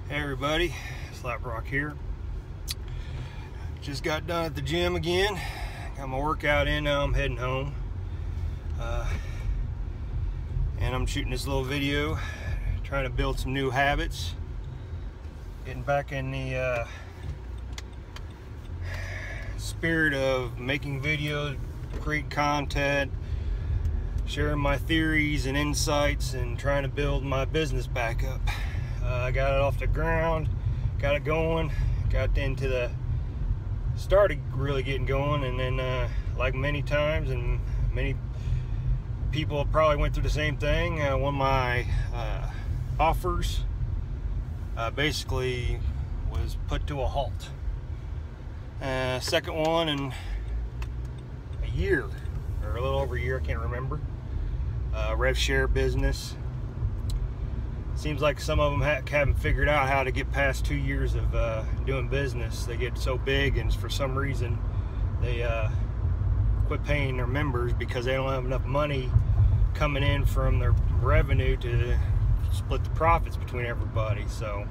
Hey everybody, Slap Rock here. Just got done at the gym again. Got my workout in, now I'm heading home. And I'm shooting this little video, trying to build some new habits. Getting back in the spirit of making videos, create content, sharing my theories and insights, and trying to build my business back up. I got it off the ground, got it going, started really getting going, and then like many times, and many people probably went through the same thing, one of my offers basically was put to a halt. Second one in a year, or a little over a year, I can't remember. Rev share business. Seems like some of them haven't figured out how to get past 2 years of doing business. They get so big, and for some reason they quit paying their members because they don't have enough money coming in from their revenue to split the profits between everybody. So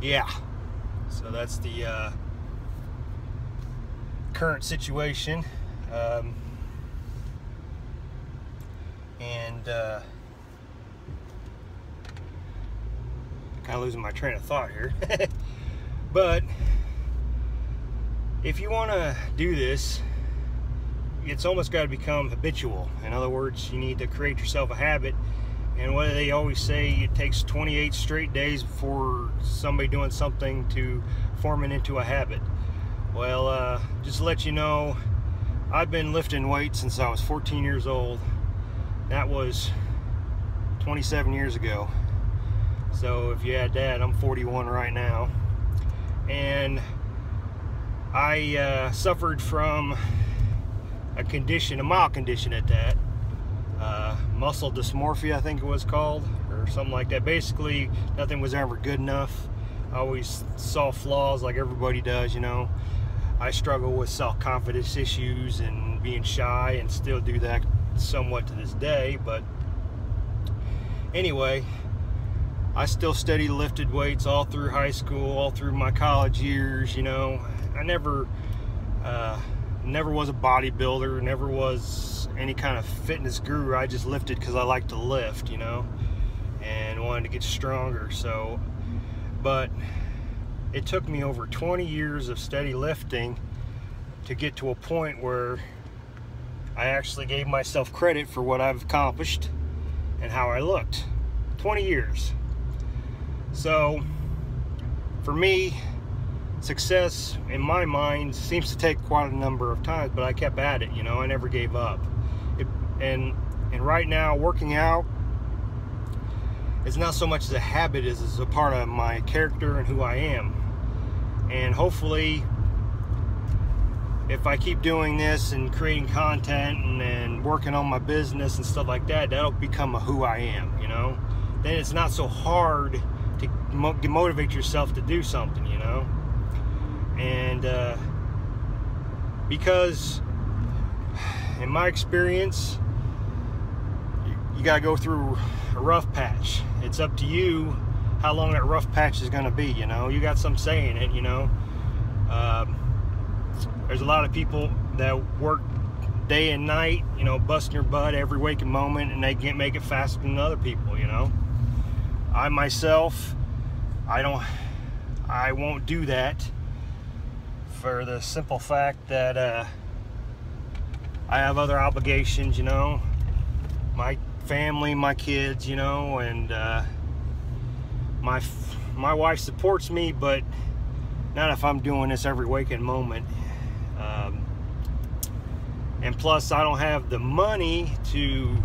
yeah, so that's the current situation. Kind of losing my train of thought here. But if you want to do this, it's almost got to become habitual. In other words, you need to create yourself a habit. And what do they always say? It takes 28 straight days for somebody doing something to form it into a habit. Well, just to let you know, I've been lifting weights since I was 14 years old. That was 27 years ago. So if you add that, I'm 41 right now. And I suffered from a condition, a mild condition at that. Muscle dysmorphia, I think it was called, or something like that. Basically, nothing was ever good enough. I always saw flaws like everybody does, you know. I struggle with self-confidence issues and being shy, and still do that somewhat to this day. But anyway, I still steady lifted weights all through high school, all through my college years, you know. I never was a bodybuilder, never was any kind of fitness guru. I just lifted because I like to lift, you know, and wanted to get stronger. So, but it took me over 20 years of steady lifting to get to a point where I actually gave myself credit for what I've accomplished and how I looked. 20 years. So for me, success in my mind seems to take quite a number of times, but I kept at it, you know. I never gave up. And right now, working out is not so much as a habit as a part of my character and who I am. And hopefully, if I keep doing this and creating content and working on my business and stuff like that, that'll become who I am, you know. Then it's not so hard to motivate yourself to do something, you know. And because in my experience, you gotta go through a rough patch. It's up to you how long that rough patch is gonna be, you know. You got some say in it, you know. There's a lot of people that work day and night, you know, busting your butt every waking moment, and they can't make it faster than other people, you know. I myself, I won't do that, for the simple fact that I have other obligations, you know, my family, my kids, you know, and my wife supports me, but not if I'm doing this every waking moment. And plus, I don't have the money to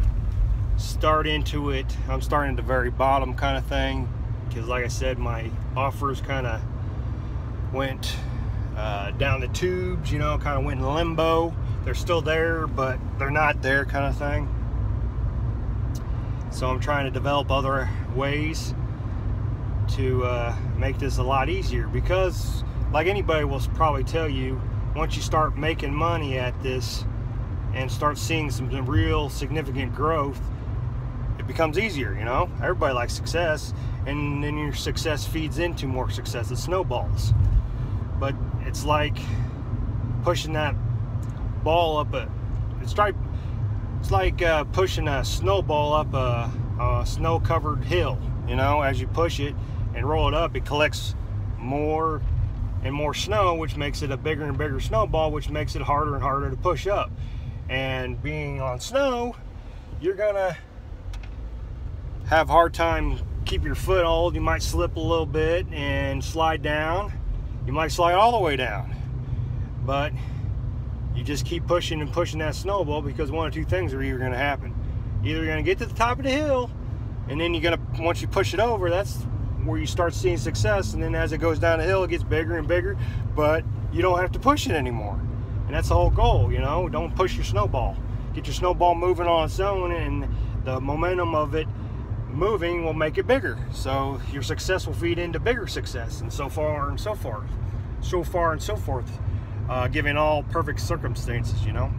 start into it. I'm starting at the very bottom kind of thing, because like I said, my offers kind of went down the tubes, you know, kind of went in limbo. They're still there, but they're not there kind of thing. So I'm trying to develop other ways to make this a lot easier, because like anybody will probably tell you, once you start making money at this and start seeing some real significant growth, it becomes easier, you know. Everybody likes success, and then your success feeds into more success. It snowballs. But it's like pushing that ball up it's like pushing a snowball up a snow-covered hill, you know. As you push it and roll it up, it collects more and more snow, which makes it a bigger and bigger snowball, which makes it harder and harder to push up. And being on snow, you're gonna have a hard time keep your foothold. You might slip a little bit and slide down. You might slide all the way down, but you just keep pushing and pushing that snowball, because one of two things are either going to happen. Either you're going to get to the top of the hill, and then you're going to, once you push it over, that's where you start seeing success. And then as it goes down the hill, it gets bigger and bigger, but you don't have to push it anymore. And that's the whole goal, you know. Don't push your snowball. Get your snowball moving on its own, and the momentum of it moving will make it bigger. So your success will feed into bigger success, and so far and so forth. Given all perfect circumstances, you know.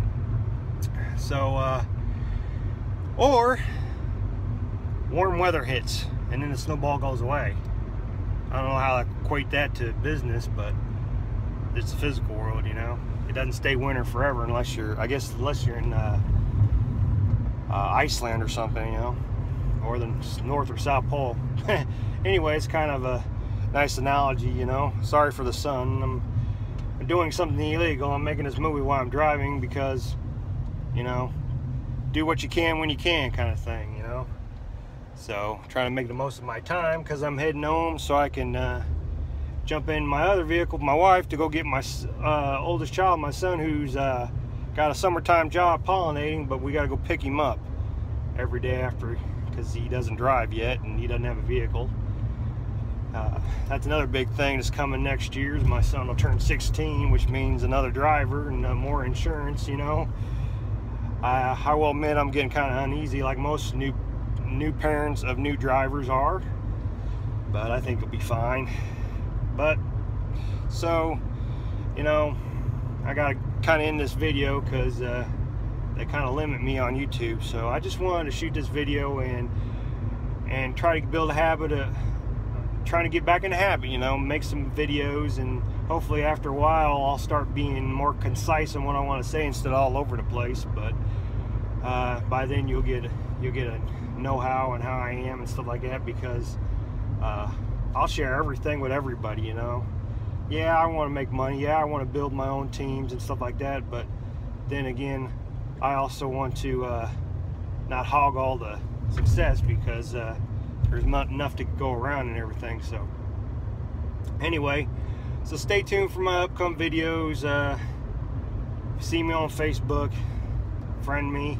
So, or warm weather hits and then the snowball goes away. I don't know how to equate that to business, but it's the physical world, you know. It doesn't stay winter forever unless you're, I guess, unless you're in Iceland or something, you know, or the North or South Pole. Anyway, it's kind of a nice analogy, you know. Sorry for the sun. I'm doing something illegal. I'm making this movie while I'm driving because, you know, do what you can when you can, kind of thing, you know. So trying to make the most of my time, because I'm heading home so I can jump in my other vehicle with my wife to go get my oldest child, my son, who's got a summertime job pollinating, but we got to go pick him up every day after, because he doesn't drive yet and he doesn't have a vehicle. That's another big thing that's coming next year. My son will turn 16, which means another driver and more insurance, you know. I will admit I'm getting kind of uneasy, like most new parents of new drivers are, but I think it'll be fine. But so, you know, I gotta kind of end this video because they kind of limit me on YouTube. So I just wanted to shoot this video and try to build a habit of trying to get back in the habit, you know, make some videos, and hopefully after a while I'll start being more concise in what I want to say instead of all over the place. But by then you'll get a know-how and how I am and stuff like that, because I'll share everything with everybody, you know. Yeah, I want to make money. Yeah, I want to build my own teams and stuff like that. But then again, I also want to not hog all the success, because there's not enough to go around and everything. So anyway, so stay tuned for my upcoming videos. See me on Facebook, friend me,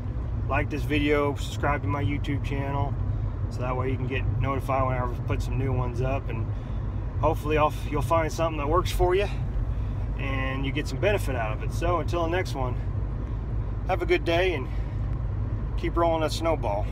like this video, subscribe to my YouTube channel, so that way you can get notified whenever I put some new ones up, and hopefully you'll find something that works for you and you get some benefit out of it. So until the next one, have a good day and keep rolling that snowball.